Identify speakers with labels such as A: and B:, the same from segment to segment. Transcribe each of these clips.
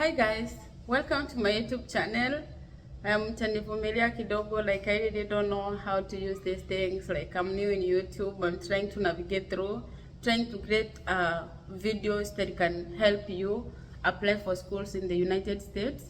A: Hi guys, welcome to my YouTube channel. Mtanivumilia kidogo, like I really don't know how to use these things. Like I'm new in YouTube, I'm trying to navigate through, trying to create videos that can help you apply for schools in the United States.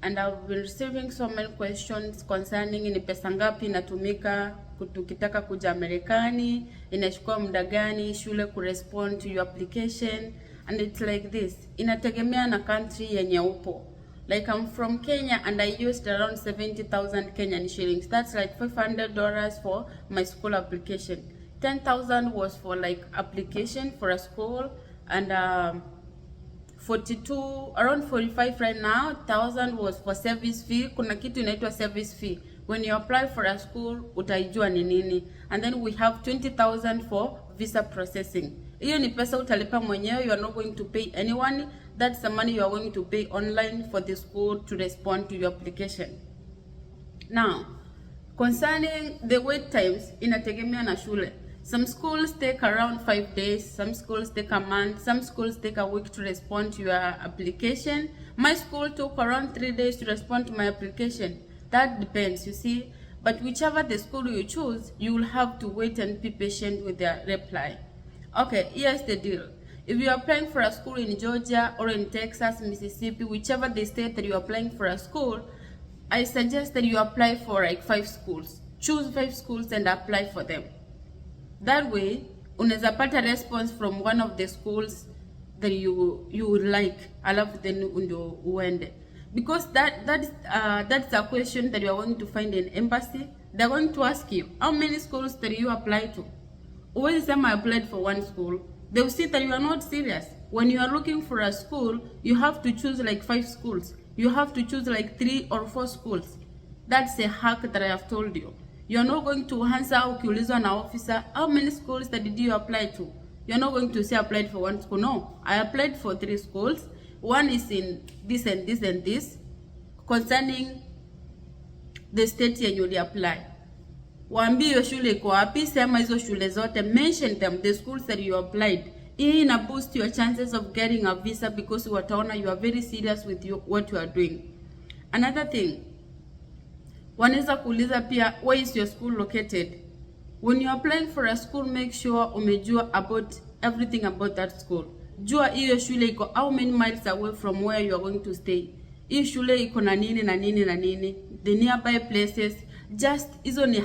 A: And I've been receiving so many questions concerning ni pesa ngapi inatumika tukitaka kuja Marekani, inachukua muda gani shule kurespond to your application. And it's like this, inategemea na country yenye upo. Like I'm from Kenya and I used around 70,000 Kenyan shillings. That's like $500 for my school application. 10,000 was for like application for a school, and 42, around 45 right now, 1,000 was for service fee. Kuna kitu inaitwa service fee. When you apply for a school, utaijua ni nini. And then we have 20,000 for visa processing. Hiyo ni pesa utalipa mwenyewe, you are not going to pay anyone. That's the money you are going to pay online for the school to respond to your application. Now, concerning the wait times, inategemea na shule. Some schools take around 5 days, some schools take a month, some schools take a week to respond to your application. My school took around 3 days to respond to my application. That depends, you see. But whichever the school you choose, you will have to wait and be patient with their reply. Okay, here's the deal. If you are applying for a school in Georgia or in Texas, Mississippi, whichever the state that you are applying for a school, I suggest that you apply for like 5 schools. Choose 5 schools and apply for them. That way, unaweza pata response from one of the schools that you would like, alafu then ndio uende. Because that's a question that you are going to find in embassy. They're going to ask you, how many schools that you apply to? Always say I applied for 1 school. They will see that you are not serious. When you are looking for a school, you have to choose like 5 schools. You have to choose like 3 or 4 schools. That's a hack that I have told you. You are not going to answer ukiulizwa na officer, how many schools that did you apply to? You are not going to say I applied for 1 school. No, I applied for 3 schools. One is in this and this and this. Concerning the state yenye uli apply. Waambie hiyo shule iko wapi, sema hizo shule zote, mention them, the schools that you applied. Hii ina boost your chances of getting a visa because wataona you are very serious with what you are doing. Another thing, wanaweza kuuliza pia, where is your school located? When you are applying for a school, make sure umejua about everything about that school. Jua hiyo shule iko how many miles away from where you are going to stay. Hii shule iko na nini na nini na nini, the nearby places. Just hizo ni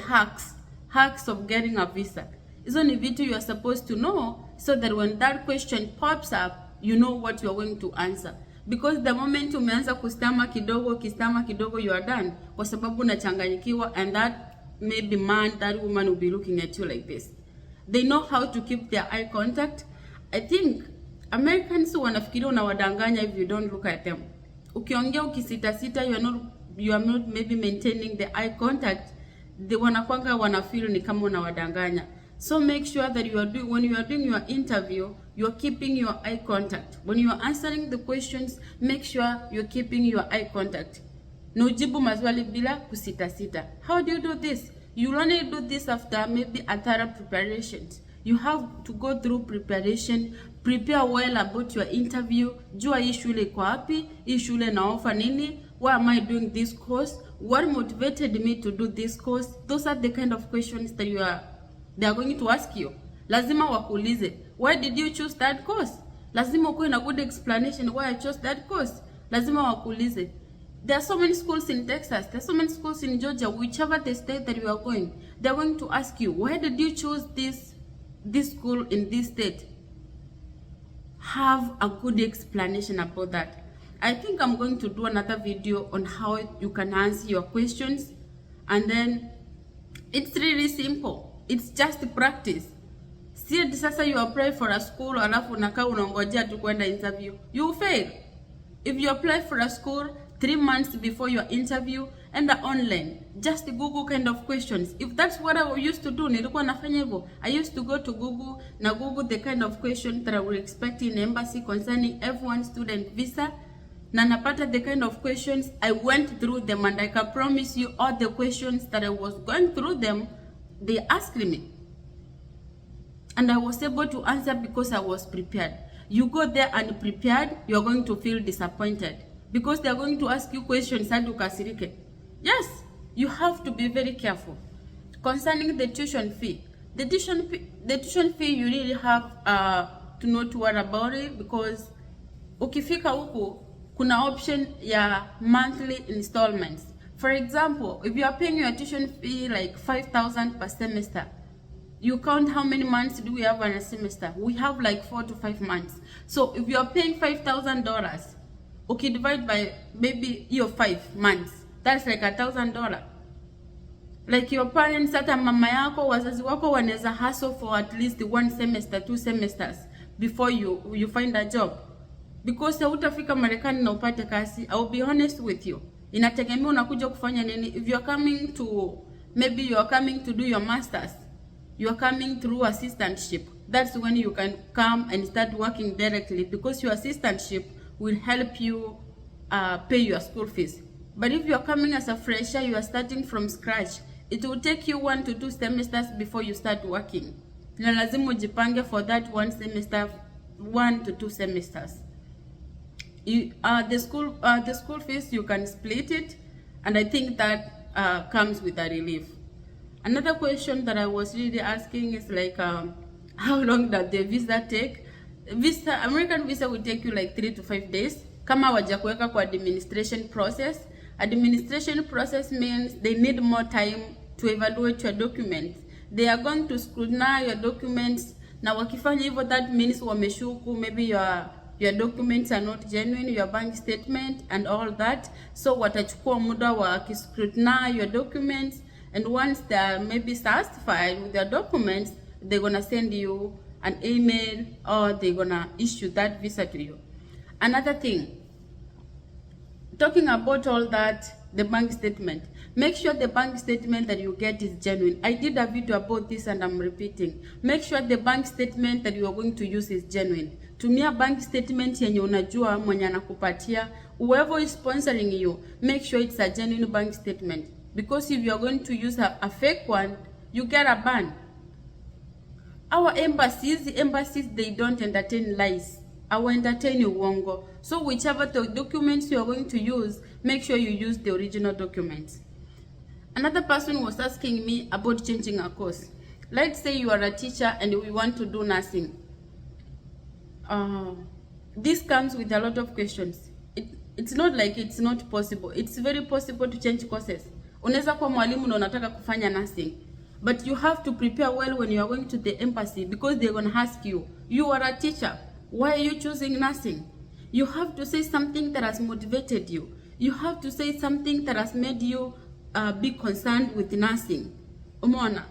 A: hacks of getting a visa. Hizo ni vitu you are supposed to know so that when that question pops up, you know what you are going to answer. Because the moment umeanza kustama kidogo, you are done. Kwa sababu unachanganyikiwa, and that maybe man, that woman will be looking at you like this. They know how to keep their eye contact. I think Americans wanafikiria unawadanganya if you don't look at them. Ukiongea ukisita, you are not maybe maintaining the eye contact, they wana feel ni kama unawadanganya. So make sure that when you are doing your interview, you are keeping your eye contact. When you are answering the questions, make sure you're keeping your eye contact. No jibu maswali bila kusita. How do you do this? You only do this after maybe a thorough preparation. You have to go through preparation, prepare well about your interview. Jua hii shule iko wapi, hii shule na offer nini, why am I doing this course, what motivated me to do this course. Those are the kind of questions that they are going to ask you. Lazima wakuulize, why did you choose that course? Lazima ukuwe na good explanation why I chose that course. Lazima wakuulize. There are so many schools in Texas, there are so many schools in Georgia, whichever the state that you are going, they are going to ask you, why did you choose this school in this state? Have a good explanation about that. I think I'm going to do another video on how you can answer your questions, and then it's really simple. It's just practice. See, sasa you apply for a school alafu unakaa unangojea tu kwenda interview, you fail. If you apply for a school 3 months before your interview, and online, just Google kind of questions. If that's what I used to do, nilikuwa nafanya hivyo. I used to go to Google na Google the kind of questions that I would expect in embassy concerning F1 student visa. Na napata the kind of questions, I went through them, and I can promise you all the questions that I was going through them, they asked me. And I was able to answer because I was prepared. You go there unprepared, you're going to feel disappointed. because they are going to ask you questions hadi ukasirike. Yes, you have to be very careful. Concerning the tuition fee, the tuition fee you really have to not worry about it, because ukifika huku kuna option ya monthly installments. For example, if you are paying your tuition fee like 5,000 per semester, you count how many months do we have in a semester? We have like 4 to 5 months. So if you are paying $5,000, okay, divide by maybe your 5 months, that's like $1,000. Like your parents, hata mama yako, wazazi wako wanaweza hustle for at least 1 semester, 2 semesters before you find a job, because hautafika Marekani na upate kazi. I'll be honest with you, inategemea unakuja kufanya nini. If you are coming to, maybe you are coming to do your masters, you are coming through assistantship, that's when you can come and start working directly, because your assistantship will help you pay your school fees. But if you are coming as a fresher, you are starting from scratch, it will take you 1 to 2 semesters before you start working. Na lazima ujipange for that 1 semester, 1 to 2 semesters. The school fees, you can split it, and I think that comes with a relief. Another question that I was really asking is like, how long does the visa take? American visa will take you like 3 to 5 days. Kama wajakuweka kwa administration process. Administration process means they need more time to evaluate your documents. They are going to scrutinize your documents. Na wakifanya hivyo, that means wameshuku maybe your documents are not genuine, your bank statement and all that. So watachukua muda wa scrutinize your documents, and once they are maybe satisfied with their documents, they're gonna send you an email or they're gonna issue that visa to you. Another thing, talking about all that, the bank statement. Make sure the bank statement that you get is genuine. I did a video about this and I'm repeating. Make sure the bank statement that you are going to use is genuine. Tumia bank statement yenye unajua mwenye anakupatia. Whoever is sponsoring you, make sure it's a genuine bank statement. Because if you are going to use a fake one, you get a ban. Our embassies, they don't entertain lies. Our entertain uongo. So whichever the documents you are going to use, make sure you use the original documents. Another person was asking me about changing a course. Let's say you are a teacher and we want to do nursing. This comes with a lot of questions. It's not like it's not possible. It's very possible to change courses. Unaweza kuwa mwalimu na unataka kufanya nursing, but you have to prepare well when you are going to the embassy, because they're going to ask you, you are a teacher, why are you choosing nursing? You have to say something that has motivated you. You have to say something that has made you be concerned with nursing. Umeona?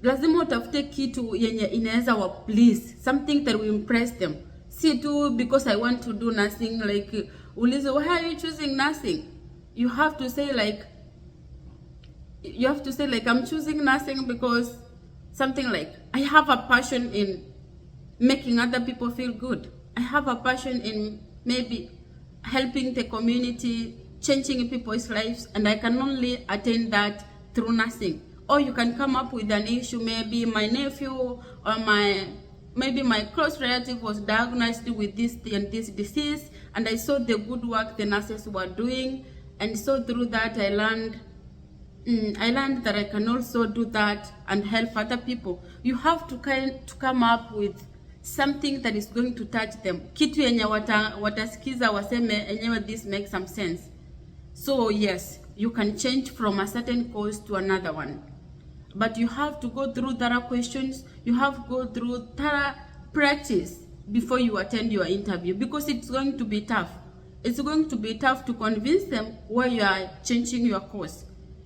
A: Lazima utafute kitu yenye inaweza wa please, something that will impress them. Si tu because I want to do nursing, like ulize, why are you choosing nursing? You have to say like I'm choosing nursing because something like, I have a passion in making other people feel good. I have a passion in maybe helping the community, changing people's lives, and I can only attain that through nursing. Or you can come up with an issue, maybe my nephew or maybe my close relative was diagnosed with this and this disease, and I saw the good work the nurses were doing, and so through that I learned that I can also do that and help other people. You have to come up with something that is going to touch them. Kitu yenye watasikiza waseme enyewe, this makes some sense. So yes, you can change from a certain course to another one. But you have to go through thorough questions. You have to go through thorough practice before you attend your interview, because it's going to be tough. It's going to be tough to convince them why you are changing your course.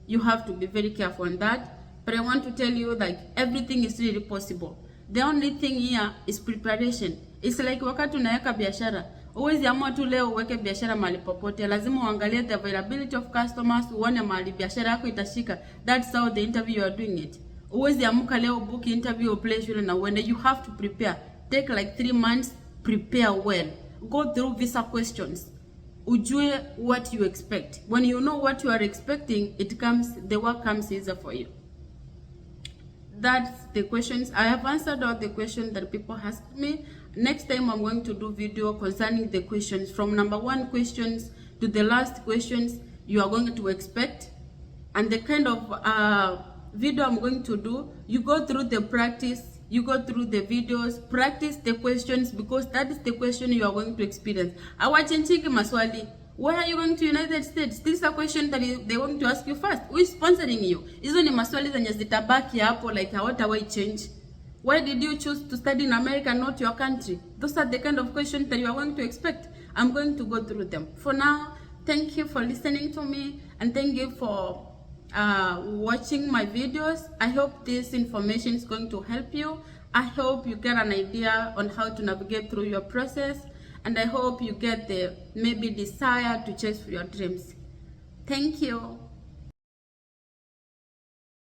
A: You have to be very careful on that. But I want to tell you, like, everything is really possible. The only thing here is preparation. It's like wakati unaweka biashara. Uwezi amua tu leo uweke biashara mahali popote. Lazima uangalie the availability of customers, uone mahali biashara yako itashika. That's how the interview you are doing it. Uwezi amuka leo book interview place shule na uende. You have to prepare. Take like 3 months, prepare well. Go through visa questions. Ujue what you expect. When you know what you are expecting, the work comes easier for you. That's the questions. I have answered all the questions that people asked me. Next time I'm going to do video concerning the questions from number 1 questions to the last questions you are going to expect. And the kind of video I'm going to do, you go through the practice, you go through the videos, practice the questions, because that is the question you are going to experience. Awachenchiki maswali. Where are you going to United States? This is a question that they want to ask you first. Who is sponsoring you? Hizo ni maswali zenye zitabaki hapo, like hawatawahi change. Why did you choose to study in America, not your country? Those are the kind of questions that you are going to expect. I'm going to go through them. For now, thank you for listening to me, and thank you for watching my videos. I hope this information is going to help you. I hope you get an idea on how to navigate through your process, and I hope you get the maybe desire to chase for your dreams. Thank you.